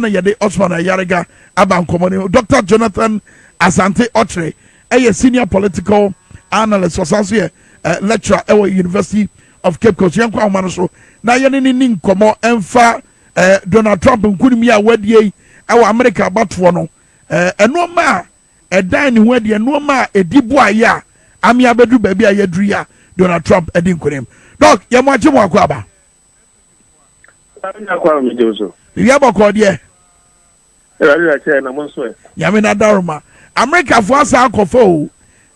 na yɛde Osman Ayariga aba nkɔmmɔ Dr. Jonathan Asante Otre senior political analyst ɔsan lecturer at University of Cape Coast yɛnkɔ ahoma no so na yɛne ne nkɔmmɔ ɛmfa Donald Trump nkunimi a wadie ɛwɔ America abatoɔ no ɛnoɔma a ɛdan ne ho adi ɛnoɔma a ɛdi boayɛ a ame abɛduru baabi a yɛduru a Donald Trump ɛdi nkonim Doc yɛmo agye mo akɔ aba bibia bɔkɔɔ deɛ yame na daroma America fo asa akɔfa o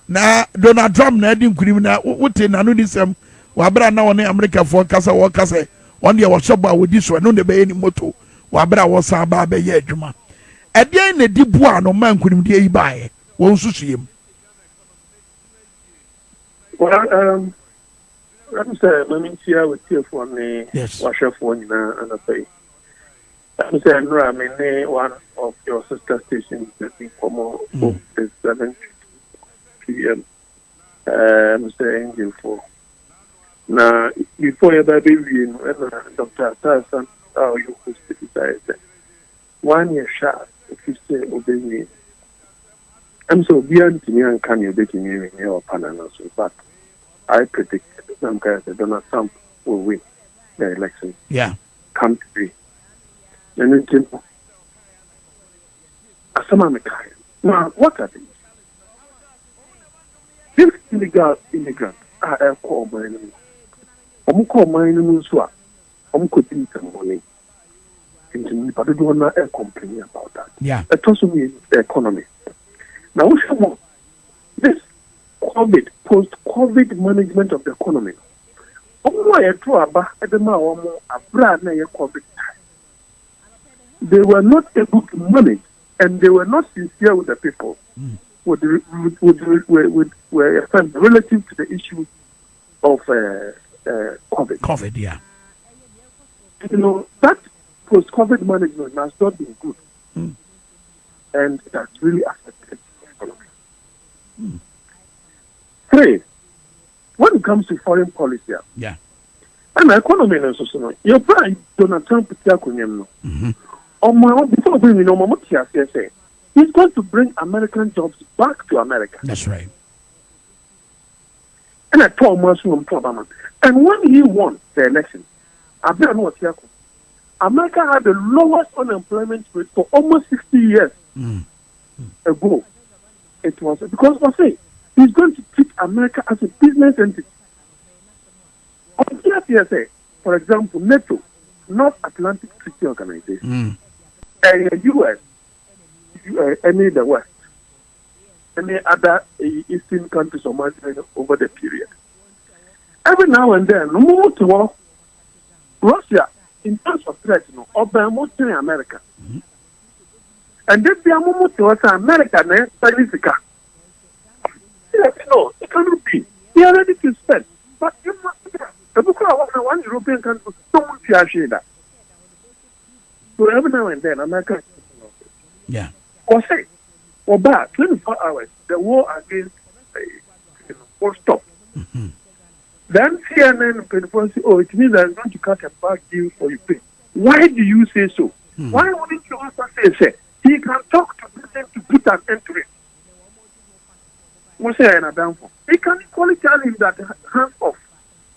na Donald Trump na adi nkonim na wote nano di sɛm wabra na wɔne America fo kasa wɔkasa wɔn deɛ wɔhyɛ bɔ a wɔdi so ɛno na ɛbɛyɛ ni moto wabra wɔsan ba bɛyɛ adwuma ɛdeɛn na di boa no ma nkonim deɛ yi baeɛ wɔn susuyɛ mu I'm saying, Mamintia with tear for me, washer for you and a pay. I'm saying, I mean, one of your sister stations that we come on is 7 p.m. I'm saying, you for now, before your baby, Dr. Asante, how you could criticize them. 1 year shot, if you say, obey me. I'm so beyond me and can you be me in your panel, but I predict some guys that Donald Trump will win the election. Yeah. Come to be. And then simple. Now, what are these? These illegal immigrants are called by them. I'm called my name as well. I'm going to eat some money. But I don't want to complain about that. Yeah. It also means the economy. Now, we should want this post-COVID management of the economy. They were not able to manage, and they were not sincere with the people, with relative to the issue of COVID. COVID, yeah. You know, that post-COVID management has not been good, and it has really affected the economy. 3, when it comes to foreign policy, yeah, and the economy is also your prime Donald Trump before bringing he's going to bring American jobs back to America. That's right. And I told him, and when he won the election, America had the lowest unemployment rate for almost 60 years ago. It was because I say he's going to treat America as a business entity. On PSA, for example, NATO, North Atlantic Treaty Organization, and the US, any the West, any other Eastern countries over the period. Every now and then, more to Russia, in terms of threat, or in America. And this be a moment to us, America, no, it cannot be. They are ready to spend. But you must one European country don't share that. So every now and then, America, yeah, or say, or back 24 hours, the war against will stop. Then CNN people say, oh, it means they're going to cut a bad deal for Ukraine. Why do you say so? Why wouldn't you also say he can talk to them to put an end to it? He can equally tell him that hands off.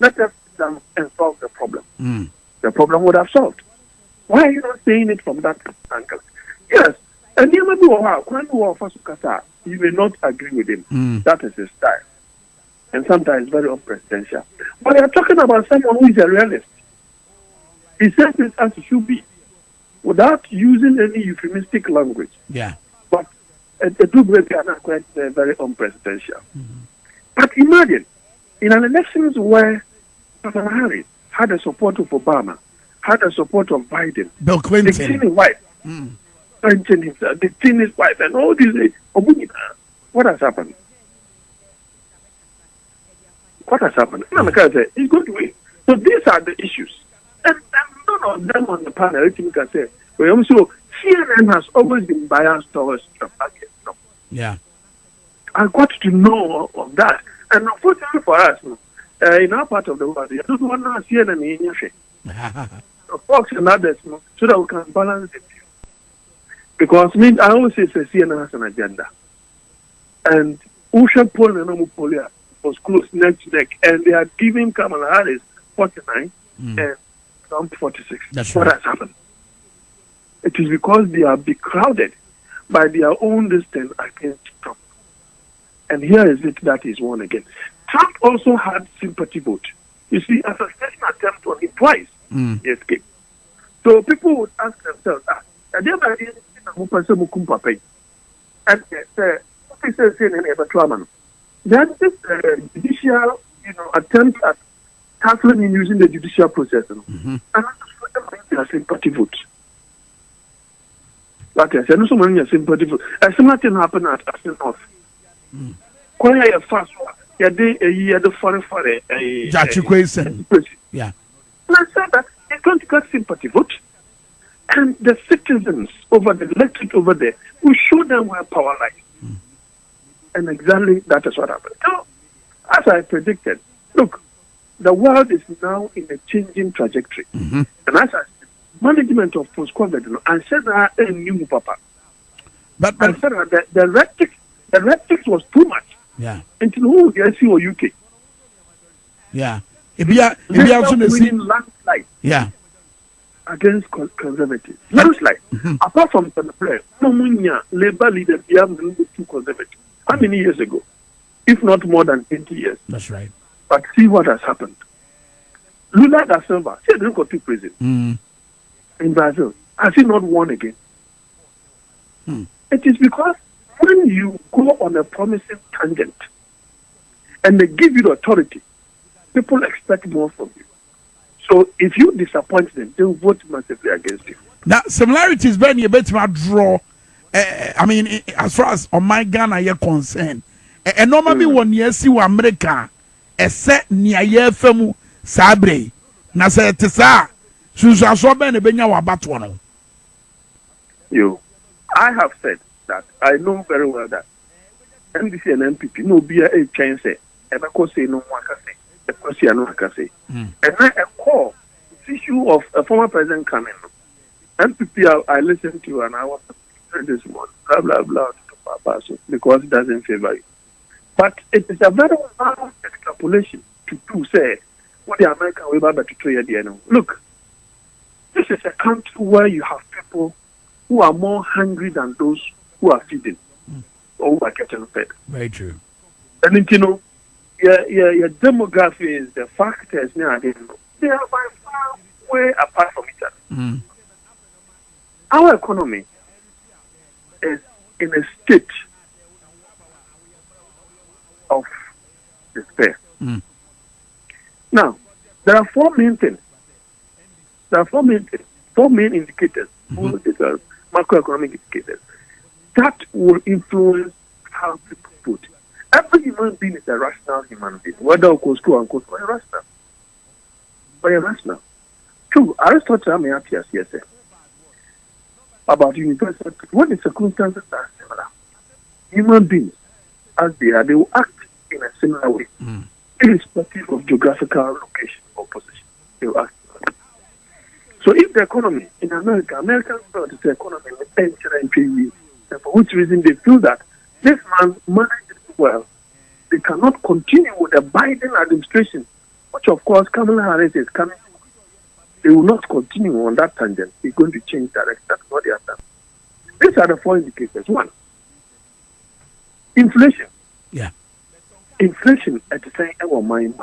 Let us down and solve the problem. The problem would have solved. Why are you not saying it from that angle? Yes, and you may not agree with him. That is his style. And sometimes very unpresidential. But we are talking about someone who is a realist. He says it as it should be, without using any euphemistic language. Yeah. But the two great are not quite very unpresidential. But imagine, in an elections where President Harris had the support of Obama, had the support of Biden, Bill Clinton, the Cheney wife, Clinton himself, the Cheney's wife, and all these, what has happened? What has happened? He's going to win. So these are the issues. And none of them on the panel, can say, well, so CNN has always been biased towards Trump. Yeah. I got to know of that. And unfortunately for us, in our part of the world, you don't want to CNN in your shape. Fox and others, so that we can balance it. Because I always say CNN has an agenda. And Ocean Poll and Nomopolia was close neck to neck, and they are giving Kamala Harris 49 and Trump 46. That's what right. has happened. It is because they are becrowded by their own distance against Trump. And here is it that is won again. Trump also had sympathy vote. You see, as a second attempt on it twice, he escaped. So people would ask themselves, and then this judicial, attempt at tackling in using the judicial process, and a sympathy vote. Like I said, no someone a sympathy vote. A similar thing happened at Asante. Quite a fast one. The foreign Judge Kwesi. Yeah. And I said that it's going to get sympathy vote. And the citizens over the electorate over there will show them where power lies. And exactly that is what happened. So, as I predicted, look, the world is now in a changing trajectory. And as I said, management of post-COVID, I said that a new papa. But I said that the rhetoric was too much. Yeah. Until who the SC or UK. Yeah. If you also winning landslide. Yeah. Against conservatives. Landslide. Apart from the player, no Labour leader beyond the two conservatives. How many years ago? If not more than 20 years. That's right. But see what has happened. Lula da Silva, he didn't go to prison in Brazil. Has he not won again? It is because when you go on a promising tangent and they give you the authority, people expect more from you. So if you disappoint them, they'll vote massively against you. Now, similarities, Ben, you better draw. I mean, as far as on my Ghana you're concerned, and normally when you see America, a set near ye femu sabre, na say tisa, Susan Soben, a benya wabatwano. I have said that I know very well that NDC and NPP no be a chance. And I could say no one can say. A question no one can say. And then a call this issue of a former president coming. NPP I listened to and I was this morning, blah blah blah, because it doesn't favor you. But it is a very wild extrapolation to say what the American way back to trade the end. Look, this is a country where you have people who are more hungry than those who are feeding or who are getting fed. Very true. And your demography is the factors now. They are by far way apart from each other. Our economy is in a state of despair. Now, there are four main things. There are four main indicators, macroeconomic indicators, that will influence how people vote. Every human being is a rational human being, whether quote unquote or irrational. But irrational. Two, Aristotle may have yes, about universal when the circumstances are similar. Human beings, as they are, they will act in a similar way, irrespective of geographical location or position. They will act. So if the economy in Americans felt the economy with and for which reason they feel that this man managed it well, they cannot continue with the Biden administration, which of course Kamala Harris is coming. They will not continue on that tangent. They're going to change direction. That's what they have done. These are the four indicators. One, inflation. Yeah. Inflation at the same time, mind.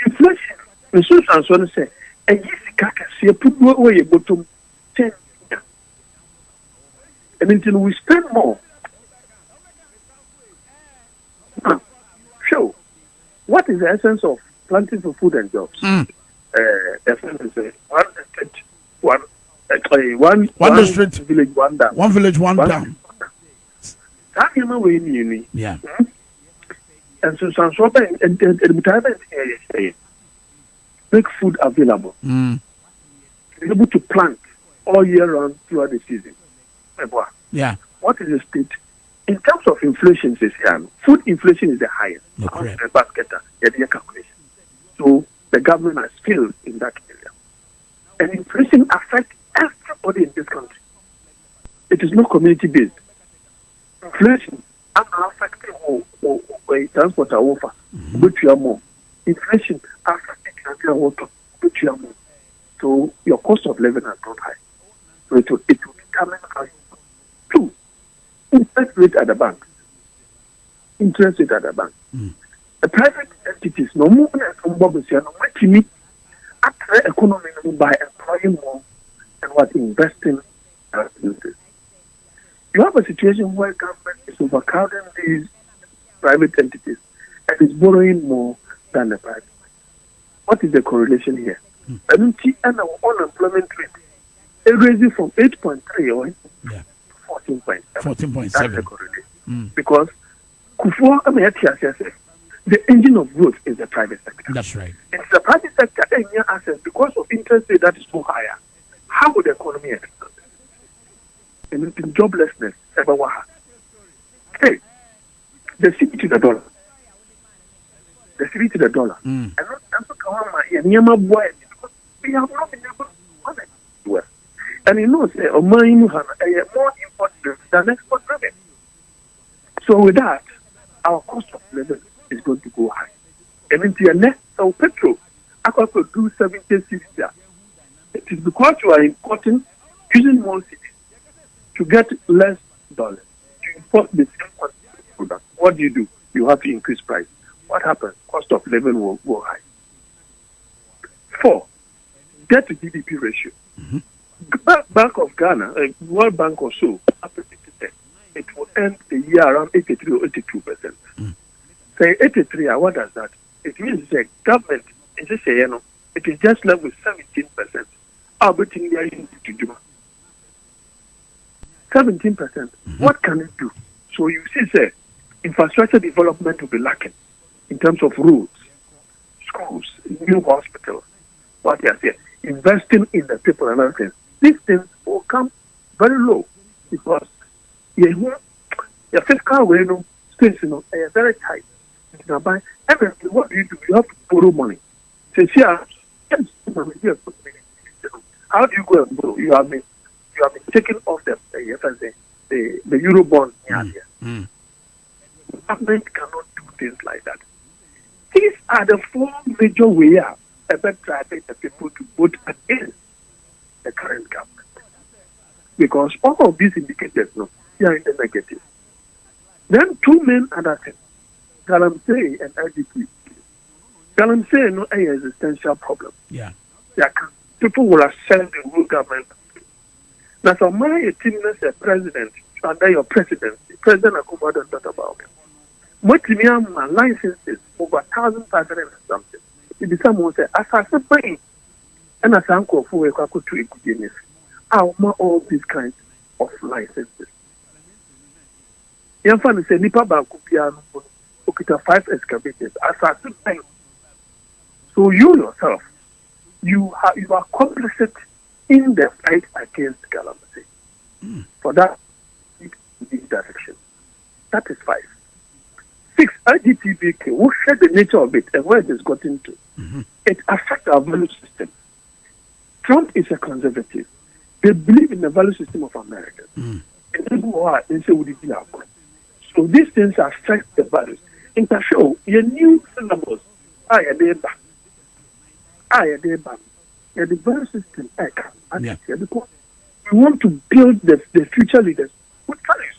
Inflation. The social and say, and yes, you put away your bottom 10. And until we spend more, show what is the essence of planting for food and jobs? One district, village, one dam. One village, one dam. That you know we need. Yeah. And so some sort and make food available. Be able to plant all year round throughout the season. Yeah. What is the state? In terms of inflation, food inflation is the highest. No, correct. The basket, the calculation. So the government has failed in that area. And inflation affects everybody in this country. It is not community based. Inflation, I'm affecting transport offer, but you are more. Inflation, affecting water, but you are more. So your cost of living has gone high. So it will be coming as 2. Interest rate at the bank. Interest rate at the bank. The private entities, no more than some bubbles here, no more to me. After economy by employing more and what investing. You have a situation where government is overcrowding these private entities and is borrowing more than the private. What is the correlation here? And our unemployment rate is raising from 8.3 or 14.7. 14.7. That's the correlation. Because the engine of growth is the private sector. That's right. It's the private sector assets because of interest rate that is so higher. How would the economy expand? And joblessness ever. Hey, the city to the dollar. The city to the dollar. And not we have not been able to connect well. And you know, say, more import than export driven. So with that, our cost of living is going to go high. And into your next, so petrol, I could do 76. It is because you are importing using more cities to get less dollars to import the same quantity of product. What do? You have to increase price. What happens? Cost of living will go high. 4, debt to GDP ratio. Bank of Ghana, World Bank or so, it will end the year around 83 or 82%. Say 83, what does that? It means the government is just saying, it is just left with 17%. I'll be thinking to do 17%. What can it do? So you see, say, infrastructure development will be lacking in terms of roads, schools, new hospitals. What they are saying, investing in the people and other things. These things will come very low because your fiscal way, space, are very tight. Everything, what do? You have to borrow money. Say, how do you go and borrow? You have been taken off the Eurobond. The government cannot do things like that. These are the 4 major ways about driving the people to vote against the current government. Because all of these indicators, they are in the negative. Then 2 main other things, Galamsey and LGP. Galamsey no an existential problem. People will ascend the whole government. Now, so my team as a president, under your presidency, President Akuma don't talk about it. What my licenses over 1,500 and something. It is someone say, as I said, and as uncle for a couple to equipment, all these kinds of licenses. Young fan say, Nipa Bankupiano, Okita 5 excavators, as I said, so you yourself, you are complicit in the fight against calamity. For that, in this direction. That is 5. 6, IGTBK, we'll share the nature of it and where it has gotten to. It affects our value system. Trump is a conservative. They believe in the value system of America. And people who are, they say, so these things affect the values. In the show, your new syllables, the value system, because we want to build the future leaders with values.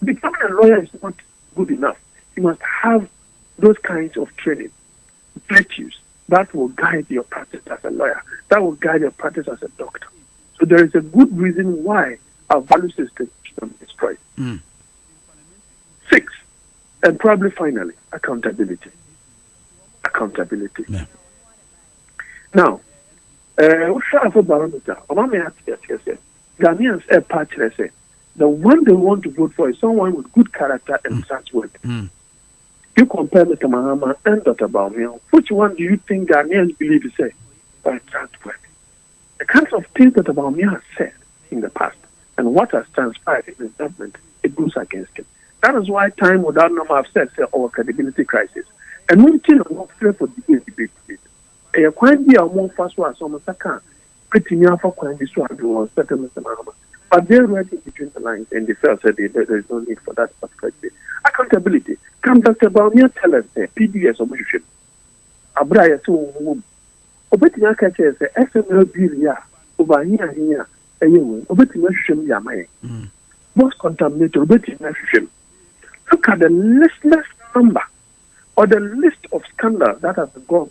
Becoming a lawyer is not good enough. You must have those kinds of training, virtues that will guide your practice as a lawyer, that will guide your practice as a doctor. So there is a good reason why our value system is destroyed. 6, and probably finally, accountability. Yeah. Now, what's the barometer? Ghanaians are partially say the one they want to vote for is someone with good character and trustworthy. You compare Mr. Mahama and Dr. Baumia, which one do you think Ghanaians believe is trustworthy? The kinds of things that Baumia has said in the past and what has transpired in the government, it goes against him. That is why time without number have said our credibility crisis. And one thing I'm not fair for debate. A quite be a more fast one, so Mr. Khan, pretty near for quite this one, Mr. Mahama. But they're writing between the lines, and they felt that there is no need for that particular thing. Accountability. Come Dr. Baumia tell us PBS or mission. Abraya so Obetina catches the SML Biria over here, Obetina Shim Yamay. Most contaminated Obetina Shim. Look at the listless number or the list of scandals that have been gone.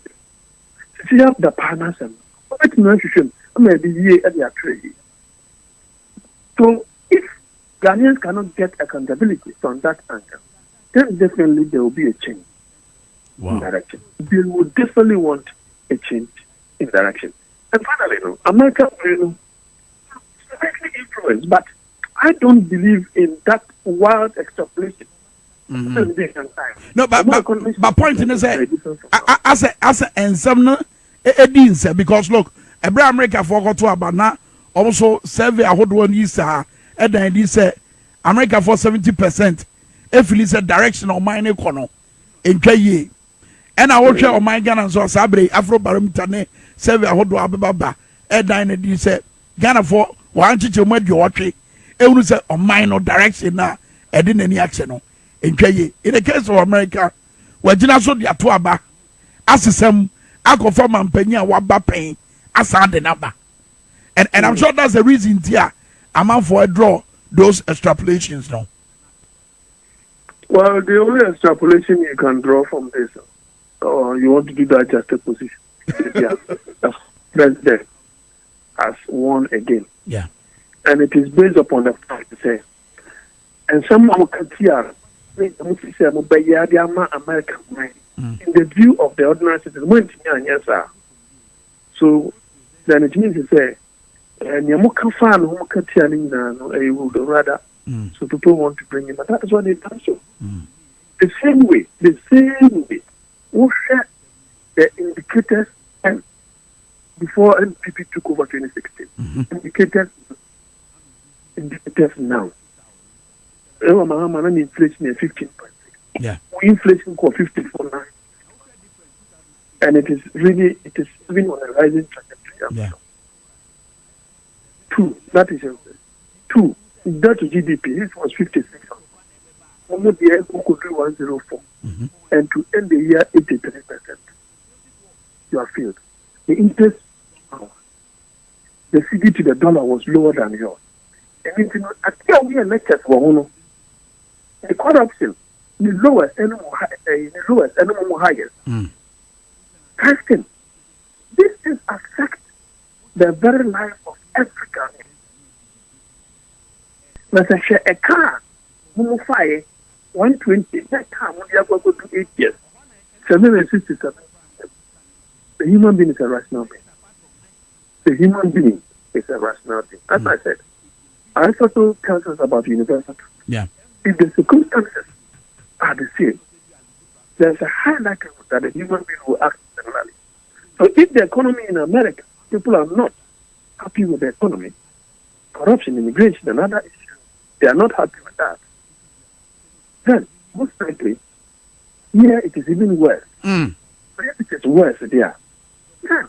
See up the partners and Obetina Shim, maybe ye at their trade. So if Ghanaians cannot get accountability from that angle, then definitely there will be a change in direction. They will definitely want a change in direction. And finally, America will slightly influence, but I don't believe in that wild extrapolation. No, but point in is as a ensem no because look, every America forgot to about now. Also, survey a hot one is and then he said America for 70%. If he said direction of mine econo in Kaye. And I watch on my Ghana so Sabre Afro Barometer survey a hot Ababa. And then he said Ghana for 1 to make you watch it. And say on mine or direction now. I didn't any action in Kaye. In the case of America, where Jina so the Atuaba as some alcohol from Penya Waba pain Asante number. And I'm sure that's the reason here I'm out for a draw those extrapolations now. Well, the only extrapolation you can draw from this, you want to do that just a position. The president has won again. Yeah. And it is based upon the fact to say, and someone can hear American mind in the view of the ordinary citizen. So then it means to say, and Yamuka fan who can tell him rather. So people want to bring him, and that is what they've done so. The same way, we share the indicators and before NPP took over 2016. Indicators now. Mahama inflation is 15%. Yeah. Inflation core 54.9. And it is even on a rising trajectory. Yeah. That is that to GDP, it was 56. Almost the year could do 104. And to end the year 83%. You are filled. The interest, the CD to the dollar was lower than yours. And I tell we electors were the corruption, the lowest and more highest. Casting, this is affect the very life of Africa. But I share a car, fire 120, that car when you go to 8 years, 767. The human being is a rational being. The human being is a rational being. As I said, I also tell us about university. Yeah. If the circumstances are the same, there's a high likelihood that the human being will act similarly. So if the economy in America, people are not happy with the economy, corruption, immigration, and other issues, they are not happy with that. Then, most likely, here it is even worse. But if it is worse there, then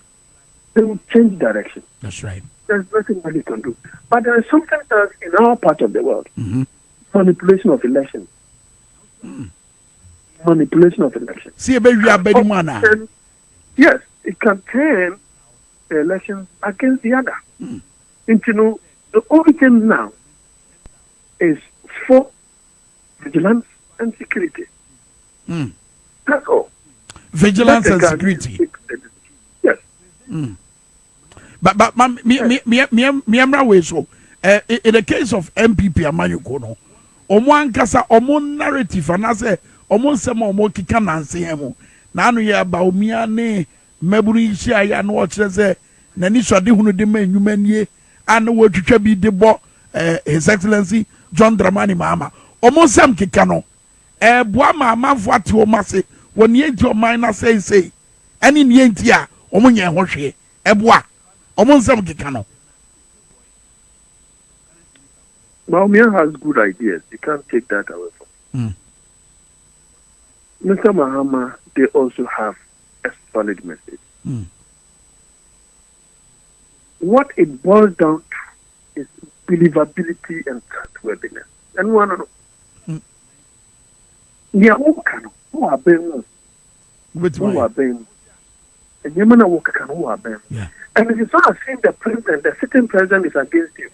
they will change direction. That's right. There's nothing that you can do. But there is something else in our part of the world. Manipulation of elections. Manipulation of elections. See, baby, you are better man. Yes, it can turn the elections against the other. And you know, the only thing now is for vigilance and security. That's all. Vigilance and security. Yes. But me way so. In the case of NPP Amanyu no, omo ankasa omo narrative anase omo nsema omo kika nanse hemu. Na anu ye ba omia ne maburu ishi aya no okire se na ni swade hunu de ma enwuma nie anu wotwetwa bi de bo His Excellency John Dramani Mahama. Omo nsem kika no boa ma amanfo ate o mase woni enti o man na sei ani ni enti a omo nya ho hwe boa omo nsem kika no. Mahama has good ideas. You can't take that away from him. Mr. Mahama, they also have a solid message. What it boils down to is believability and trustworthiness. And one near all can who are being who are being and you man walk can who are being. And if you start seeing the president, the sitting president is against you.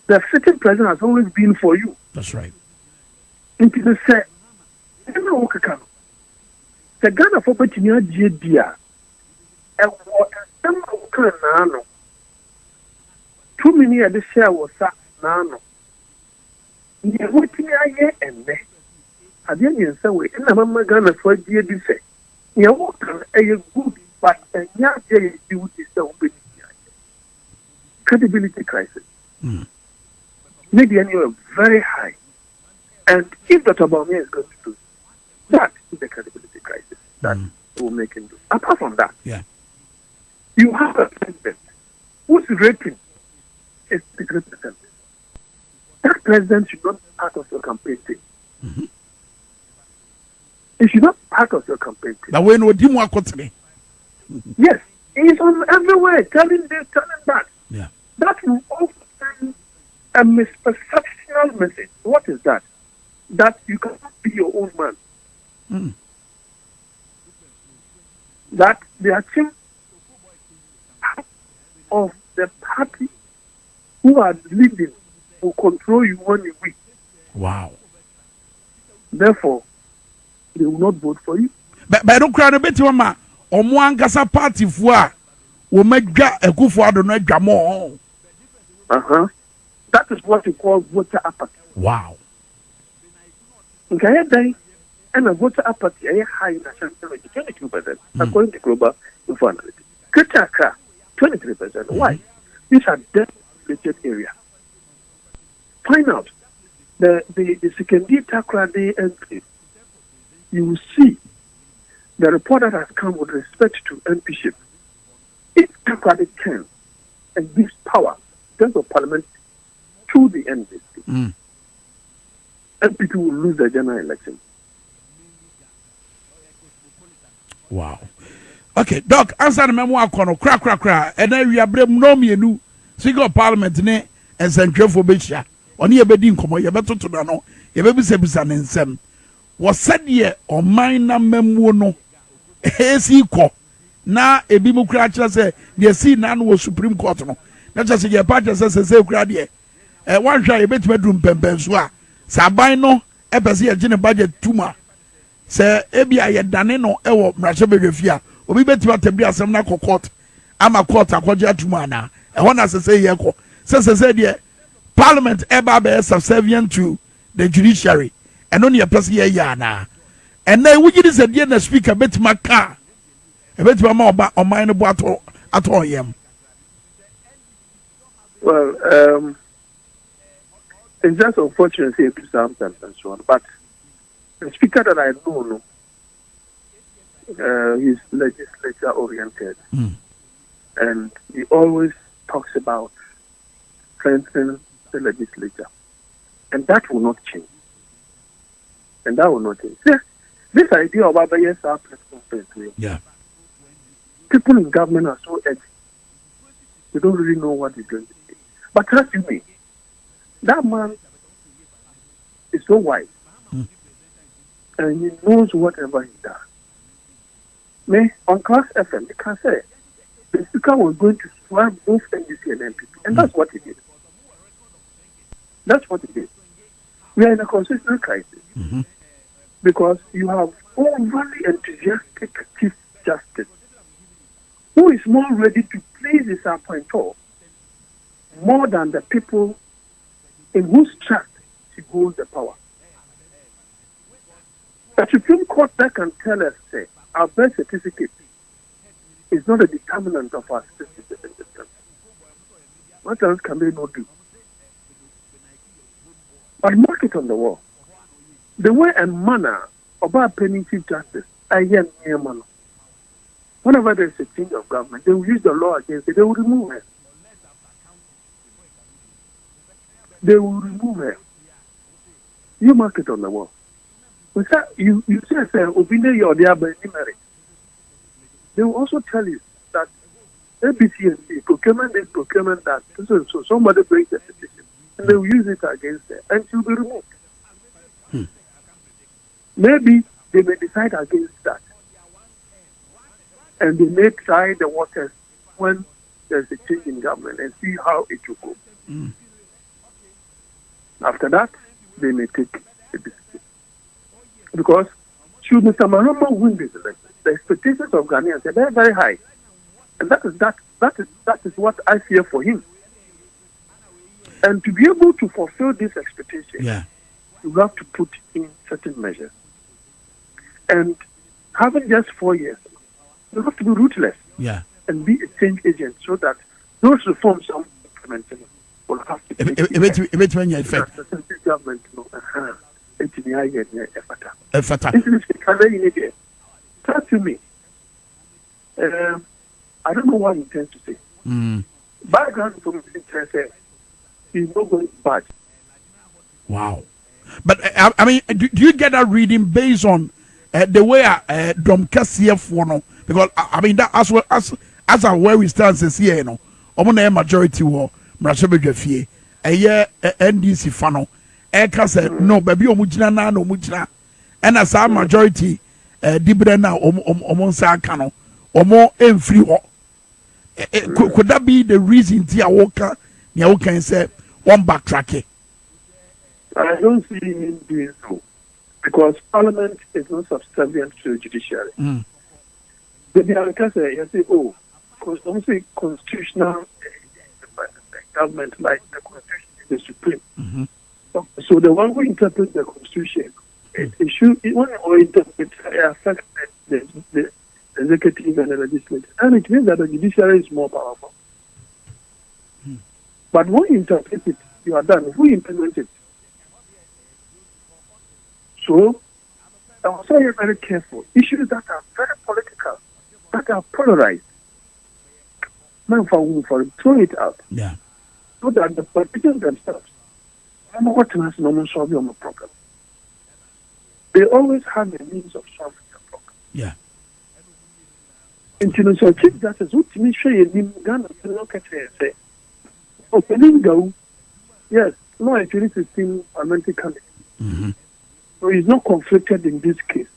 The sitting president has always been for you. That's right. Into the set, you know what can. The Ghana for Petunia Dia and what some can nano. Too many of the share was that nano. You are waiting a year and me. I didn't say we in a mamma Ghana for dear dissect. You walk a good, but a young day duty so big. Credibility crisis. Maybe anywhere very high. And if Dr. Baumia is going to do that, is the credibility crisis that will make him do. Apart from that, you have a president whose rating is 3%. That president should not be part of your campaign team. It should not be part of your campaign team. Now, when would you want to Yes, he's on everywhere telling this, telling that. That will also send a misperceptional message. What is that? That you cannot be your own man. That the action of the party who are leading will control you when you win. Wow. Therefore, they will not vote for you. But don't cry a bit, Mama. Or Mwangasa party for will make a good for the night more. That is what you call voter apathy. Wow. Okay, then, and a voter apathy is high in Asante, 22%, according to Global Info Analytics. Kitaka, 23%. Why? These are debt-related areas. Find out the Sikandi Takrade NP. You will see the report that has come with respect to NPP. If Takrade can and gives power in terms of parliament to the NPP, NPP will lose the general election. Wow. Okay, Doc, answer the memo kono crack. And then we are brem no mienu. Speaker of Parliament ne and Central for Becha. Oni ebedi nkomo ye beto to no. Ye be bisa ne nsem. Was said ye o mine na memo no. Esi ko na ebi mu kra kira se ye see na no Supreme Court no. Na just ye party se kra de. One hwa ye betima dum pempen so a. Saban no epese ye gine budget tuma. Se ebi aye dane no ewo mrahye bedwafia. Obi betima tabi asem na court. Ama court akwaje atuma na. Ehon na se ye ko. Se de Parliament eba be subservient to the judiciary. And only a person ye ya na. And then we just said the speaker betima ka. E betima ma oba o mine bo ato yem. Well, it's just unfortunate to say sometimes and so on. But the speaker that I know, he's legislature oriented, and he always talks about strengthening the legislature, and that will not change. This idea of IBSR press conference, people in government are so edgy. They don't really know what he's going to say. But trust me, that man is so wise, and he knows whatever he does. On Class FM, they can say the speaker was going to swear both NDC and NPP, and that's what he did. We are in a constitutional crisis because you have overly enthusiastic Chief Justice who is more ready to please his appointor more than the people in whose trust he holds the power. The Supreme Court that can tell us, say, our birth certificate is not a determinant of our citizenship in this country. What else can they not do? But mark it on the wall. The way and manner of our penny Chief Justice, I hear near man. Whenever there is a change of government, they will use the law against it. They will remove her. You mark it on the wall. You say, Obinde, you're there by marriage. They will also tell you that ABCNC, procurement this, procurement that. So somebody brings a petition and they will use it against her and she'll be removed. Maybe they may decide against that. And they may try the waters when there's a change in government and see how it will go. After that, they may take a decision. Because should Mr. Mahama win this election, the expectations of Ghanaians are very, very high. And that is what I fear for him. And to be able to fulfill this expectation, you have to put in certain measures. And having just 4 years, you have to be ruthless and be a change agent so that those reforms are implemented will have to be effect. Government, Talk to me. I don't know what he intends to say. Background information says he's not going to budge. Wow. But I mean, do you get that reading based on the way Dom KCF one? Because I mean that as well as where we stand says here, you know, majority war Mrashabedwafie, NDC fano. Eka said no, baby omujina na no mujina. And as our majority dividend now omonsa kano omo free ho. Could that be the reason Tiawoka and say one backtracking? I don't see him doing so because Parliament is not subservient to the Judiciary. The Bianca say, oh, because don't say constitutional government like the Constitution is the supreme. So the one who interprets the Constitution, it should interpret affect the executive and the legislature, and it means that the judiciary is more powerful. But when you interpret it, you are done. Who implement it? So I was very, very careful. Issues that are very political, that are polarized. Man for throw it out. So that the politicians themselves, I know what has no solving the problem. They always have a means of solving the problem. Until so Chief Justice, what to me show you in Ghana to look at it and say, oh, can you go? Yes, no, I 2016 parliamentary candidate. So he's not conflicted in this case.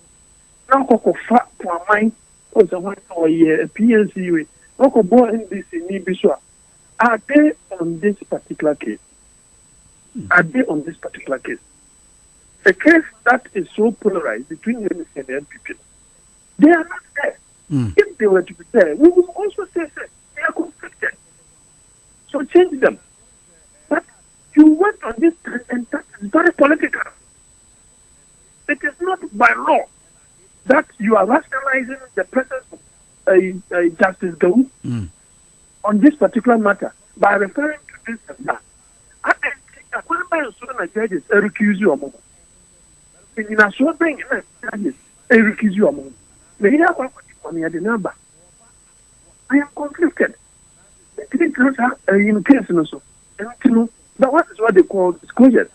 Now, Coco Fat to a mind was a 1 year, a PNC, Coco Boy in this in Nibiswa. Are they on this particular case? Are they on this particular case? A case that is so polarized between them and the NPP, they are not there. If they were to be there, we will also say they are conflicted. So change them. But you went on this and that is very political. It is not by law that you are rationalizing the presence of Justice Gawu on this particular matter by referring to this and that. I think the judges recuse you among. In a short thing, judges recuse you among. They have the number. I am conflicted. In case also, but what is what they call disclosures?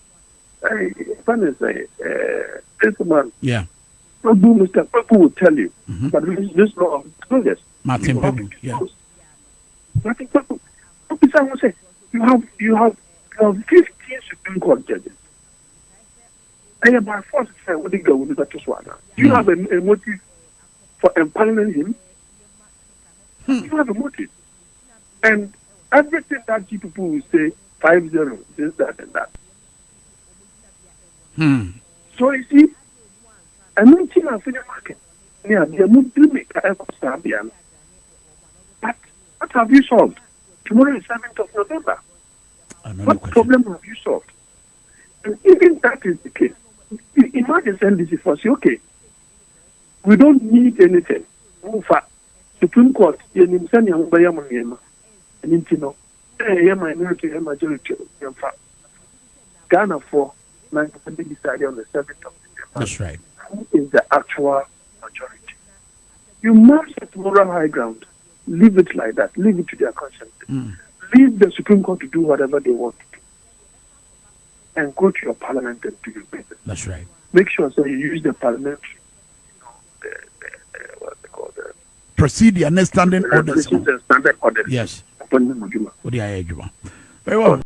Mr. Prof will tell you, but this law of disclosures. Martin Pebu, Martin Pebu. Will say you have 15 Supreme Court judges. And by force, what they go with that to Swana. Do you have a motive for empaneling him? You have a motive. And everything that you people will say 5-0, this, that, and that. So you see, I mean, China for the market. Yeah, they are not doing it. But what have you solved? Tomorrow is 7th of November. What problem have you solved? And even that is the case. Imagine NDC for say, okay, we don't need anything. Supreme Court, and minority and majority. Ghana for 9% decided on the 7th of December. That's right. Who is the actual majority? You must set moral high ground. Leave it like that. Leave it to their conscience. Leave the Supreme Court to do whatever they want to do. And go to your parliament and do your business. That's right. Make sure that you use the parliamentary, what's it called? procedure and standing orders. Standard orders. Yes. Upon the Majuma. What do I Very well.